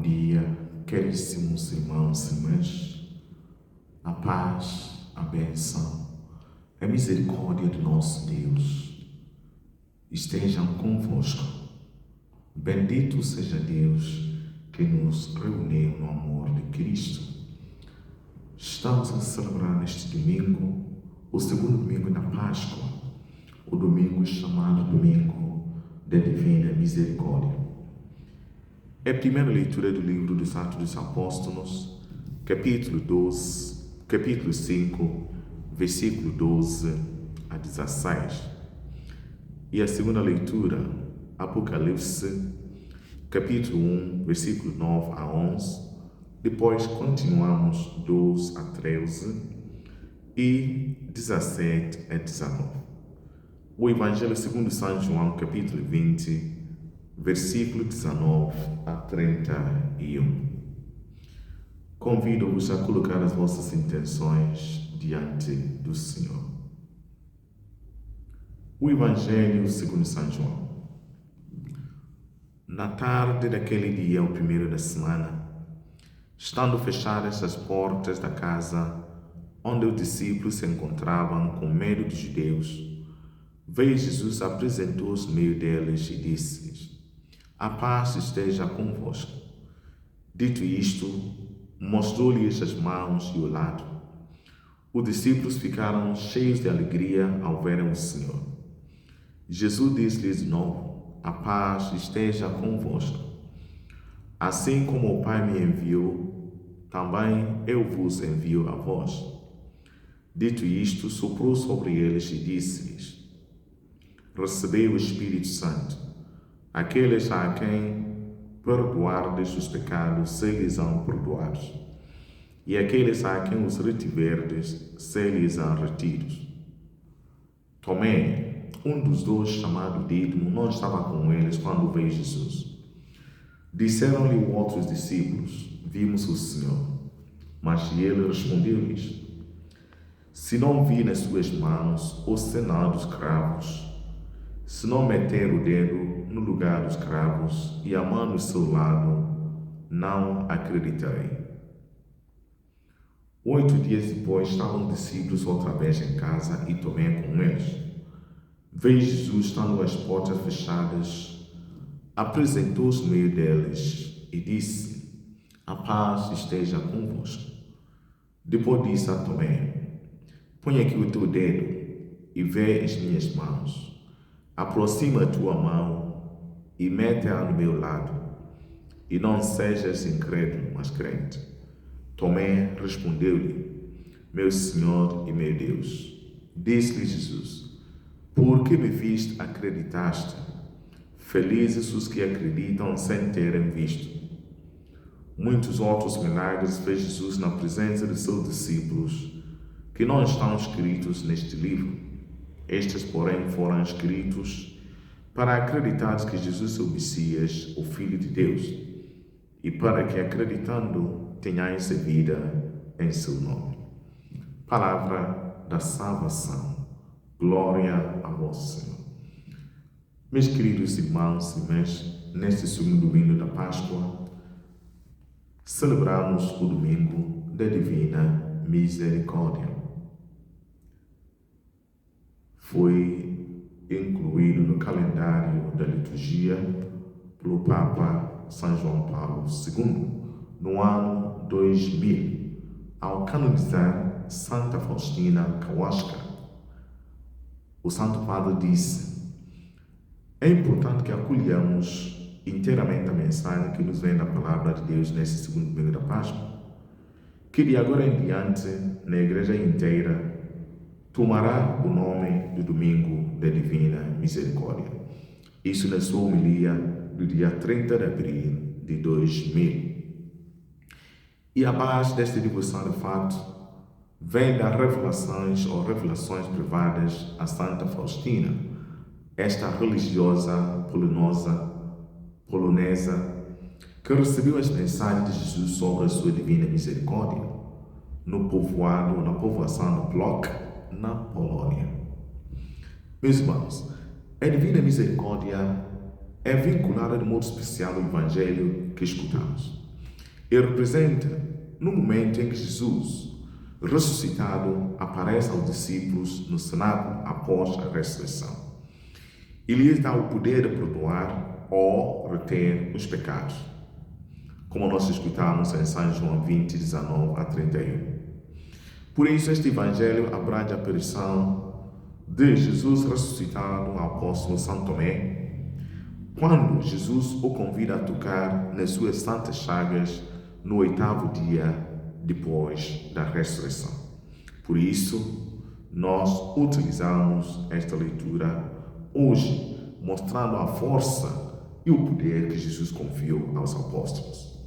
dia, caríssimos irmãos e irmãs, a paz, a bênção, a misericórdia de nosso Deus estejam convosco. Bendito seja Deus que nos reuniu no amor de Cristo. Estamos a celebrar neste domingo, o segundo domingo da Páscoa, o domingo chamado Domingo da Divina Misericórdia. É a primeira leitura do livro dos Atos dos Apóstolos, capítulo 5, versículo 12 a 16. E a segunda leitura, Apocalipse, capítulo 1, versículo 9 a 11. Depois continuamos 12 a 13 e 17 a 19. O Evangelho segundo São João, capítulo 20, versículo 19 a 31. Convido-vos a colocar as vossas intenções diante do Senhor. O Evangelho segundo São João. Na tarde daquele dia, o primeiro da semana, estando fechadas as portas da casa onde os discípulos se encontravam com medo dos judeus, veio Jesus, apresentou-se no meio deles e disse-lhes: a paz esteja convosco. Dito isto, mostrou-lhes as mãos e o lado. Os discípulos ficaram cheios de alegria ao verem o Senhor. Jesus disse-lhes de novo: a paz esteja convosco. Assim como o Pai me enviou, também eu vos envio a vós. Dito isto, soprou sobre eles e disse-lhes: recebei o Espírito Santo. Aqueles a quem perdoardes os pecados, se-lhes-ão perdoados, e aqueles a quem os retiverdes, se-lhes-ão retidos. Tomé, um dos dois, chamado Dídimo, não estava com eles quando veio Jesus. Disseram-lhe outros discípulos: vimos o Senhor. Mas ele respondeu-lhes: se não vi nas suas mãos o sinal dos cravos, se não meter o dedo no lugar dos cravos e a mão no seu lado, não acreditei. 8 dias depois, estavam os discípulos outra vez em casa e Tomé com eles. Veio Jesus, estando as portas fechadas, apresentou-se no meio deles e disse: a paz esteja convosco. Depois disse a Tomé: põe aqui o teu dedo e vê as minhas mãos. Aproxima a tua mão e mete-a no meu lado, e não sejas incrédulo, mas crente. Tomé respondeu-lhe: meu Senhor e meu Deus. Disse-lhe Jesus: por que me viste, acreditaste? Felizes os que acreditam sem terem visto. Muitos outros milagres fez Jesus na presença de seus discípulos, que não estão escritos neste livro. Estes, porém, foram escritos para acreditar que Jesus é o Messias, o Filho de Deus, e para que, acreditando, tenhais a vida em seu nome. Palavra da salvação. Glória a vós, Senhor. Meus queridos irmãos e irmãs, neste segundo domingo da Páscoa, celebramos o domingo da Divina Misericórdia. Foi incluído no calendário da liturgia pelo Papa São João Paulo II, no ano 2000, ao canonizar Santa Faustina Kowalska. O Santo Padre disse: é importante que acolhamos inteiramente a mensagem que nos vem da Palavra de Deus nesse segundo domingo da Páscoa, que de agora em diante, na Igreja inteira, tomará o nome do Domingo da Divina Misericórdia. Isso na sua homilia do dia 30 de abril de 2000. E a base desta devoção, de fato, vem das revelações ou revelações privadas a Santa Faustina, esta religiosa polonesa que recebeu as mensagens de Jesus sobre a sua Divina Misericórdia na povoação de Płock, na Polônia. Meus irmãos, a Divina Misericórdia é vinculada de modo especial ao Evangelho que escutamos. e representa no momento em que Jesus, ressuscitado, aparece aos discípulos no cenáculo após a ressurreição e lhes dá o poder de perdoar ou reter os pecados, como nós escutamos em São João 20, 19 a 31. Por isso, este evangelho abrange a aparição de Jesus ressuscitado ao apóstolo São Tomé, quando Jesus o convida a tocar nas suas santas chagas no 8º dia depois da ressurreição. Por isso, nós utilizamos esta leitura hoje, mostrando a força e o poder que Jesus confiou aos apóstolos.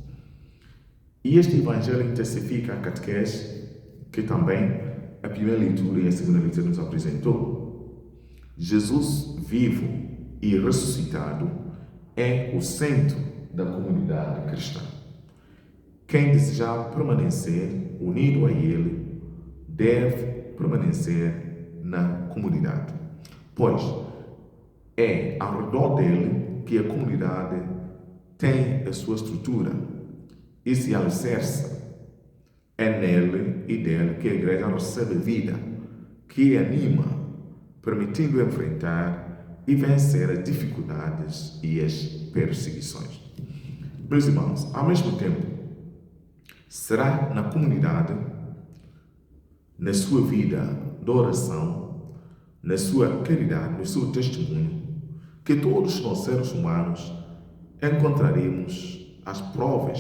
E este evangelho intensifica a catequese que também a primeira leitura e a segunda leitura nos apresentou. Jesus vivo e ressuscitado é o centro da comunidade cristã. Quem desejar permanecer unido a Ele deve permanecer na comunidade, pois é ao redor dele que a comunidade tem a sua estrutura e se alicerça. É nele e dele que a igreja recebe vida, que anima, permitindo enfrentar e vencer as dificuldades e as perseguições. Meus irmãos, ao mesmo tempo, será na comunidade, na sua vida de oração, na sua caridade, no seu testemunho, que todos nós, seres humanos, encontraremos as provas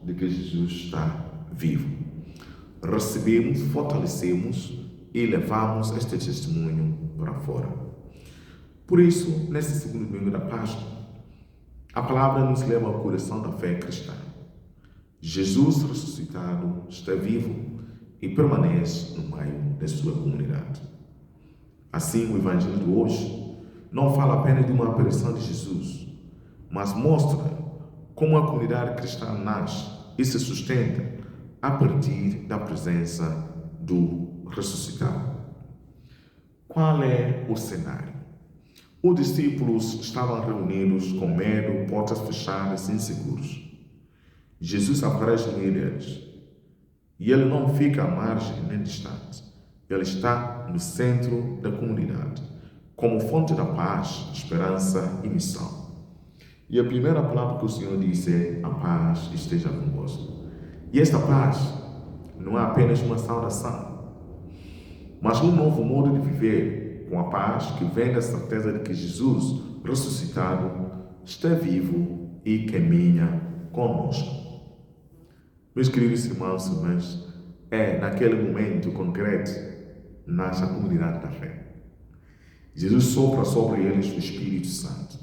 de que Jesus está vivo. Recebemos, fortalecemos e levamos este testemunho para fora. Por isso, nesse segundo domingo da Páscoa, a palavra nos leva ao coração da fé cristã. Jesus ressuscitado está vivo e permanece no meio da sua comunidade. Assim, o Evangelho de hoje não fala apenas de uma aparição de Jesus, mas mostra como a comunidade cristã nasce e se sustenta a partir da presença do ressuscitado. Qual é o cenário? Os discípulos estavam reunidos com medo, portas fechadas, inseguros. Jesus aparece no meio deles e ele não fica à margem nem distante. Ele está no centro da comunidade, como fonte da paz, esperança e missão. E a primeira palavra que o Senhor disse é: a paz esteja convosco. E esta paz não é apenas uma saudação, mas um novo modo de viver, com a paz que vem da certeza de que Jesus, ressuscitado, está vivo e caminha conosco. Meus queridos irmãos e irmãs, é naquele momento concreto nasce a comunidade da fé. Jesus sopra sobre eles o Espírito Santo,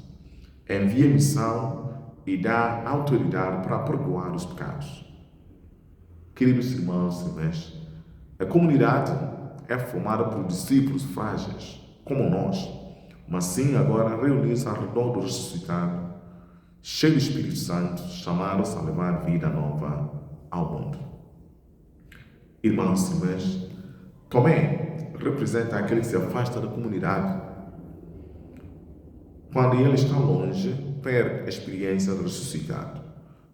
envia missão e dá autoridade para perdoar os pecados. Queridos irmãos e irmãs, a comunidade é formada por discípulos frágeis, como nós, mas sim agora reunidos ao redor do ressuscitado, cheio do Espírito Santo, chamados a levar vida nova ao mundo. Irmãos e irmãs, Tomé representa aquele que se afasta da comunidade. Quando ele está longe, perde a experiência do ressuscitado.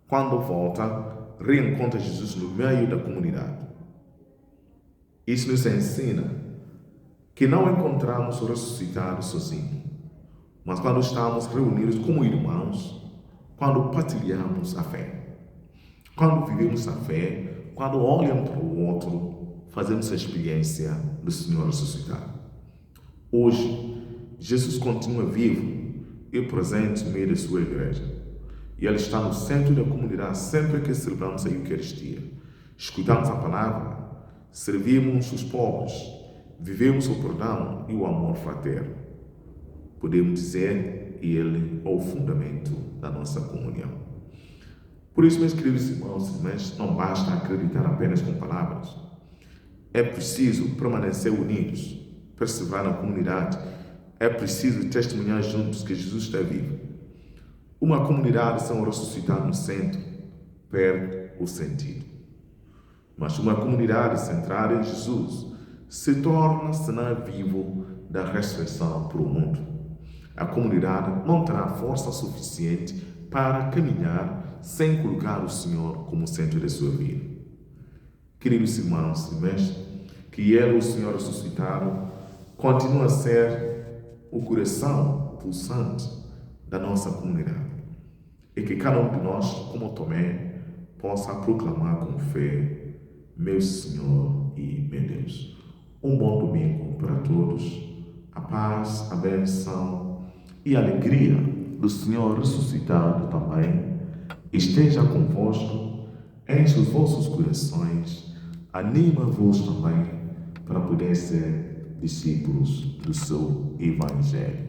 Quando volta, reencontra Jesus no meio da comunidade. Isso nos ensina que não encontramos o ressuscitado sozinho, mas quando estamos reunidos como irmãos, quando partilhamos a fé, quando vivemos a fé, quando olhamos para o outro, fazemos a experiência do Senhor ressuscitado. Hoje, Jesus continua vivo e presente no meio da sua igreja. E Ele está no centro da comunidade sempre que celebramos a Eucaristia. Escutamos a palavra, servimos os pobres, vivemos o perdão e o amor fraterno. Podemos dizer, Ele é o fundamento da nossa comunhão. Por isso, meus queridos irmãos e irmãs, não basta acreditar apenas com palavras. É preciso permanecer unidos, perseverar na comunidade. É preciso testemunhar juntos que Jesus está vivo. Uma comunidade sem o ressuscitado no centro perde o sentido. Mas uma comunidade centrada em Jesus se torna sinal vivo da ressurreição para o mundo. A comunidade não terá força suficiente para caminhar sem colocar o Senhor como centro da sua vida. Queridos irmãos e irmãs, que Ele, o Senhor ressuscitado, continua a ser o coração pulsante da nossa comunidade. E que cada um de nós, como Tomé, possa proclamar com fé: meu Senhor e meu Deus. Um bom domingo para todos. A paz, a bênção e a alegria do Senhor ressuscitado também esteja convosco, enche os vossos corações, anima-vos também para poder ser discípulos do seu Evangelho.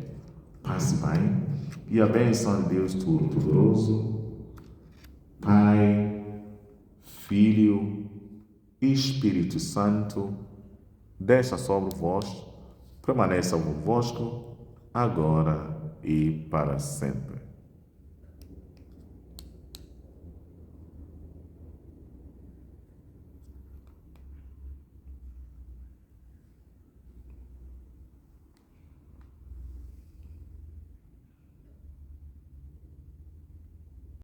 Passe bem e a bênção de Deus Todo-Poderoso, Pai, Filho e Espírito Santo, desça sobre vós, permaneça convosco, agora e para sempre.